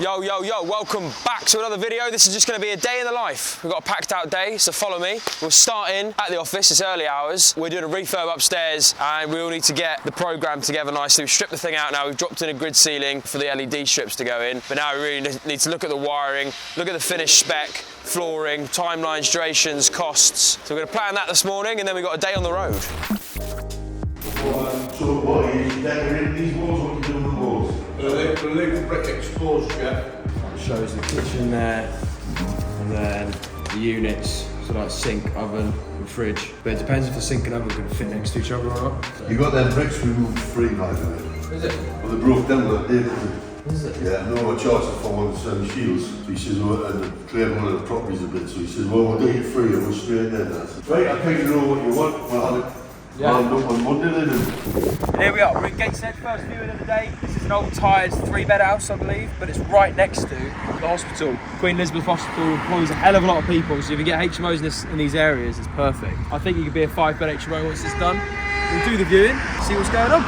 Yo, yo, yo, welcome back to another video. This is just going to be a day in the life. We've got a packed out day, so follow me. We'll start in at the office, it's early hours. We're doing a refurb upstairs and we all need to get the programme together nicely. We've stripped the thing out now, we've dropped in a grid ceiling for the LED strips to go in. But now we really need to look at the wiring, look at the finished spec, flooring, timelines, durations, costs. So we're going to plan that this morning and then we've got a day on the road. So what are you decorating these walls? What are you doing with the walls? The little brick exposed, yeah. Shows the kitchen there, and then the units, so like sink, oven, and fridge. But it depends if the sink and oven can fit next to each other or not. You got them bricks removed free, by the way. Is it? Well, they broke down that day, didn't they? Is it? Yeah, no, I charged her for one of the shields. So he says, well, and cleared one of the properties a bit. So he says, well, we'll do it free and we'll straight in. I said, right, I think you know what you want. We'll have it. Yeah. Up on Monday then. Here we are, we're in Gateshead, first viewing of the day. This is an old tired 3-bed house, I believe, but it's right next to the hospital. Queen Elizabeth Hospital employs a hell of a lot of people, so if you get HMOs in these areas, it's perfect. I think you could be a 5-bed HMO once it's done. We'll do the viewing, see what's going on.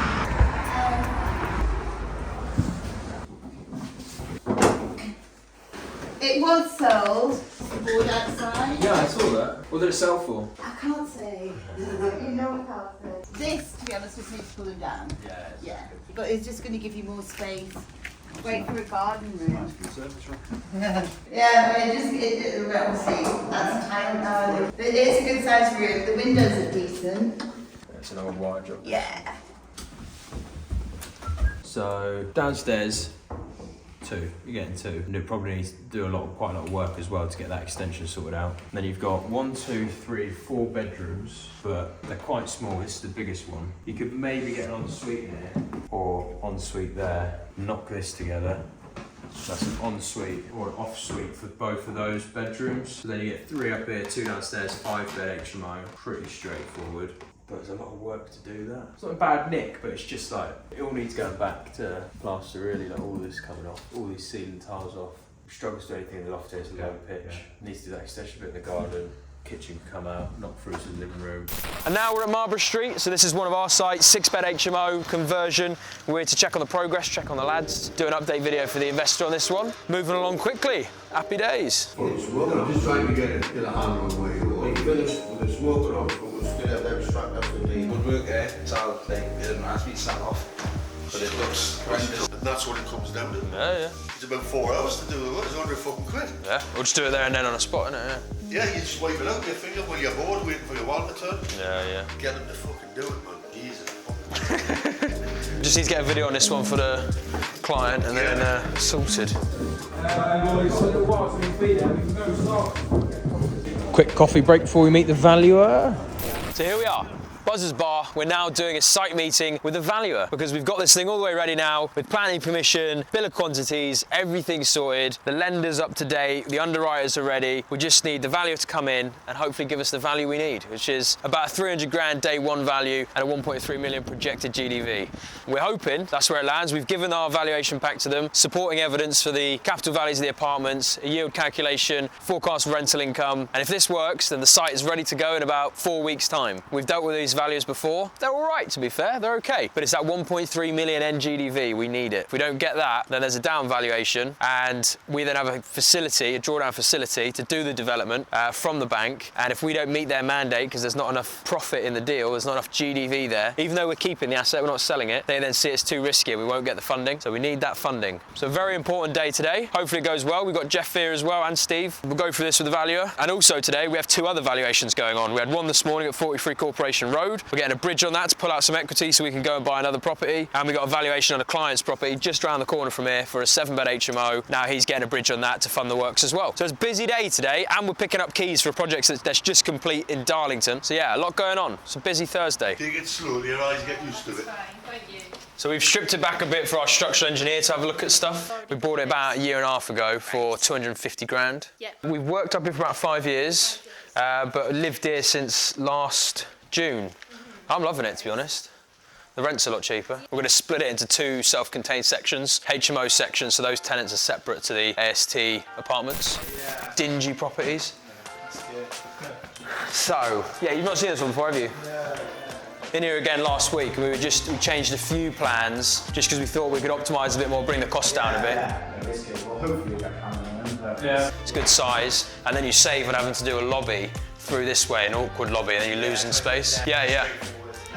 It was sold, board outside. Yeah, I saw that. What did it sell for? I can't say. You know I can't say. This, to be honest, just needs pulling down. Yeah. But it's just going to give you more space. Great for a garden room. Yeah, I mean, we'll see. That's tile now. But it is a good sized room. The windows are decent. It's an old wardrobe. Yeah. So downstairs, 2. You're getting 2. And you probably need to do quite a lot of work as well to get that extension sorted out. And then you've got 1, 2, 3, 4 bedrooms, but they're quite small. This is the biggest one. You could maybe get an ensuite here or ensuite there. Knock this together. That's an ensuite or an off-suite for both of those bedrooms. So then you get 3 up here, 2 downstairs, 5-bed HMO. Pretty straightforward. But there's a lot of work to do that. It's not a bad nick, but it's just like, it all needs going back to plaster really, like all this coming off, all these ceiling tiles off. Struggles to do anything in the loft here, it's a low pitch. Needs to do that extension bit in the garden. Kitchen can come out, knock through to the living room. And now we're at Marlborough Street, so this is one of our sites, 6-bed HMO conversion. We're here to check on the progress, check on the lads, do an update video for the investor on this one. Moving along quickly, happy days. I'm just trying to get a handle on where you are. We finished with the smoker off, but we'll still have them strapped up to the day. Good work, eh? It's all like, it doesn't have to be sat off, but it looks horrendous. And that's what it comes down to. Yeah. It's about 4 hours to do it. It's 100 fucking quid. Yeah, we'll just do it there and then on a spot, innit? Yeah, you just wipe it out with your finger while you're bored waiting for your wall to turn. Yeah. Get them to fucking do it, man. Easy. Just need to get a video on this one for the client and then sorted. Quick coffee break before we meet the valuer. So here we are. Buzzers Bar, we're now doing a site meeting with the valuer because we've got this thing all the way ready now with planning permission, bill of quantities, everything sorted, the lender's up to date, the underwriters are ready. We just need the valuer to come in and hopefully give us the value we need, which is about 300 grand day one value and a 1.3 million projected GDV. We're hoping that's where it lands. We've given our valuation pack to them, supporting evidence for the capital values of the apartments, a yield calculation, forecast rental income, and if this works, then the site is ready to go in about 4 weeks' time. We've dealt with these values before. They're all right, to be fair, they're okay. But it's that 1.3 million NGDV, we need it. If we don't get that, then there's a down valuation, and we then have a facility, a drawdown facility, to do the development from the bank. And if we don't meet their mandate, because there's not enough profit in the deal, there's not enough GDV there, even though we're keeping the asset, we're not selling it, they then see it's too risky, we won't get the funding. So we need that funding. So a very important day today. Hopefully it goes well. We've got Jeff here as well, and Steve. We'll go through this with the valuer. And also today, we have 2 other valuations going on. We had one this morning at 43 Corporation Road. We're getting a bridge on that to pull out some equity so we can go and buy another property. And we got a valuation on a client's property just around the corner from here for a 7-bed HMO. Now he's getting a bridge on that to fund the works as well. So it's a busy day today, and we're picking up keys for a project that's just complete in Darlington. So yeah, a lot going on. It's a busy Thursday. Take it slowly, your eyes get used to it. Thank you. So we've stripped it back a bit for our structural engineer to have a look at stuff. We bought it about a year and a half ago for 250 grand. Yep. We've worked up here for about 5 years, but lived here since last June. I'm loving it, to be honest. The rent's a lot cheaper. We're going to split it into 2 self-contained sections, HMO sections, so those tenants are separate to the AST apartments. Dingy properties. So, yeah, you've not seen this one before, have you? In here again last week, and we changed a few plans just because we thought we could optimise a bit more, bring the cost down a bit. hopefully that can. Yeah. It's good size, and then you save on having to do a lobby through this way, an awkward lobby, and then you lose in space. Yeah, yeah.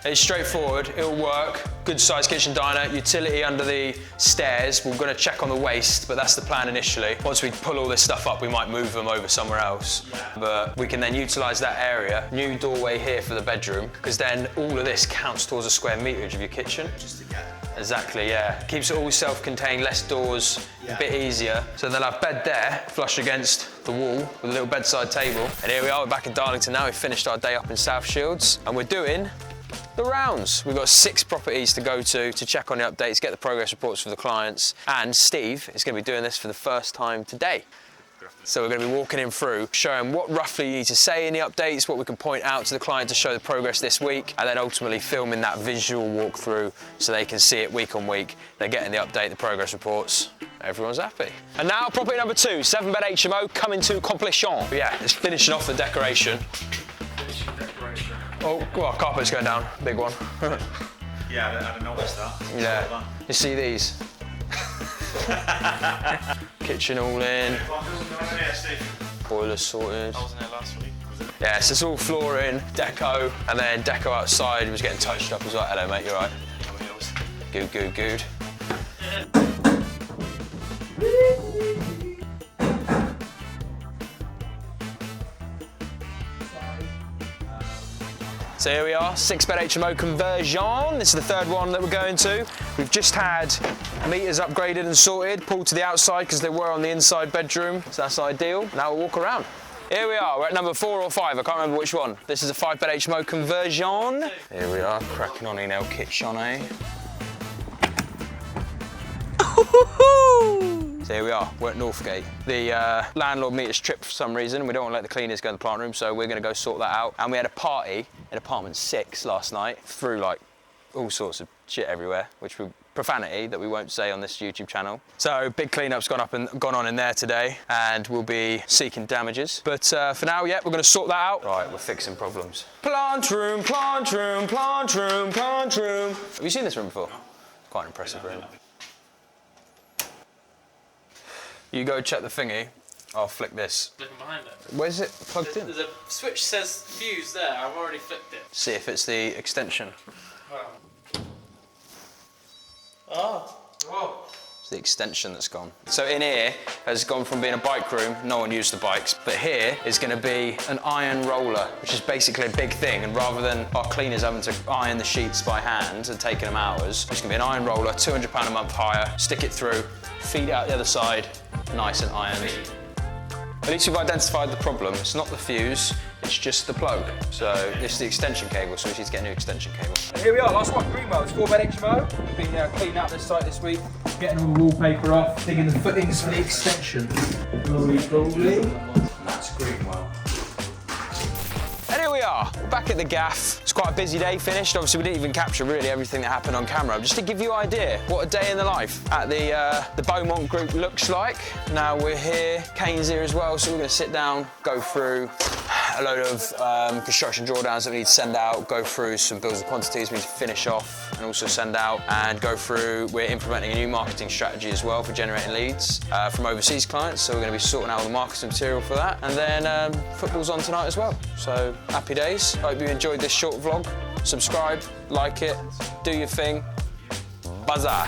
It's straightforward, it'll work. Good sized kitchen diner, utility under the stairs. We're gonna check on the waste, but that's the plan initially. Once we pull all this stuff up, we might move them over somewhere else. But we can then utilize that area. New doorway here for the bedroom, because then all of this counts towards a square meterage of your kitchen. Exactly, yeah. Keeps it all self-contained, less doors, a bit easier. So they'll have bed there, flush against the wall with a little bedside table. And here we are, we're back in Darlington now. We've finished our day up in South Shields, and we're doing the rounds. We've got 6 properties to go to check on the updates, get the progress reports for the clients. And Steve is going to be doing this for the first time today. So we're going to be walking him through, showing what roughly you need to say in the updates, what we can point out to the client to show the progress this week, and then ultimately filming that visual walkthrough so they can see it week on week. They're getting the update, the progress reports. Everyone's happy. And now property number 2, 7-bed HMO coming to completion. But yeah, it's finishing off the decoration. Oh, well, carpet's going down, big one. Yeah, I didn't notice that. Yeah, you see these? Kitchen all in, boiler sorted. I wasn't there last week, was it? Yeah, so it's all flooring, deco, and then deco outside was getting touched up as well. Hello mate, you alright? Good, good, good. So here we are, 6-bed HMO conversion. This is the 3rd one that we're going to. We've just had meters upgraded and sorted, pulled to the outside because they were on the inside bedroom, so that's ideal. Now we'll walk around. Here we are, we're at number 4 or 5, I can't remember which one. This is a 5-bed HMO conversion. Here we are, cracking on in our kitchen, eh? So here we are, we're at Northgate. The landlord meter's tripped for some reason. We don't want to let the cleaners go in the plant room, so we're going to go sort that out. And we had a party in apartment 6 last night, threw like all sorts of shit everywhere, which we profanity that we won't say on this YouTube channel. So big cleanup's gone on in there today, and we'll be seeking damages. But for now, yeah, we're going to sort that out. Right, we're fixing problems. Plant room, plant room, plant room, plant room. Have you seen this room before? Quite an impressive room. You go check the thingy, I'll flick this. Looking behind it. Where's it plugged in? There's a switch says fuse there, I've already flipped it. See if it's the extension. Oh. Whoa. It's the extension that's gone. So in here has gone from being a bike room, no one used the bikes, but here is going to be an iron roller, which is basically a big thing, and rather than our cleaners having to iron the sheets by hand and taking them hours, it's going to be an iron roller, £200 a month hire, stick it through, feed it out the other side, nice and ironed. At least we've identified the problem. It's not the fuse, it's just the plug. So this is the extension cable, so we need to get a new extension cable. And here we are, last one, Greenwell. It's 4-bed HMO. We've been cleaning out this site this week, getting all the wallpaper off, digging the footings for the extension. That's Greenwell. And here we are, we're back at the gaff. It's quite a busy day finished. Obviously, we didn't even capture really everything that happened on camera. Just to give you an idea what a day in the life at the Beaumont group looks like. Now we're here, Kane's here as well, so we're gonna sit down, go through a load of construction drawdowns that we need to send out, go through some bills of quantities we need to finish off and also send out, and go through, we're implementing a new marketing strategy as well for generating leads from overseas clients, so we're going to be sorting out all the marketing material for that. And then football's on tonight as well, so happy days. Hope you enjoyed this short vlog. Subscribe, like it, do your thing. Bazaar.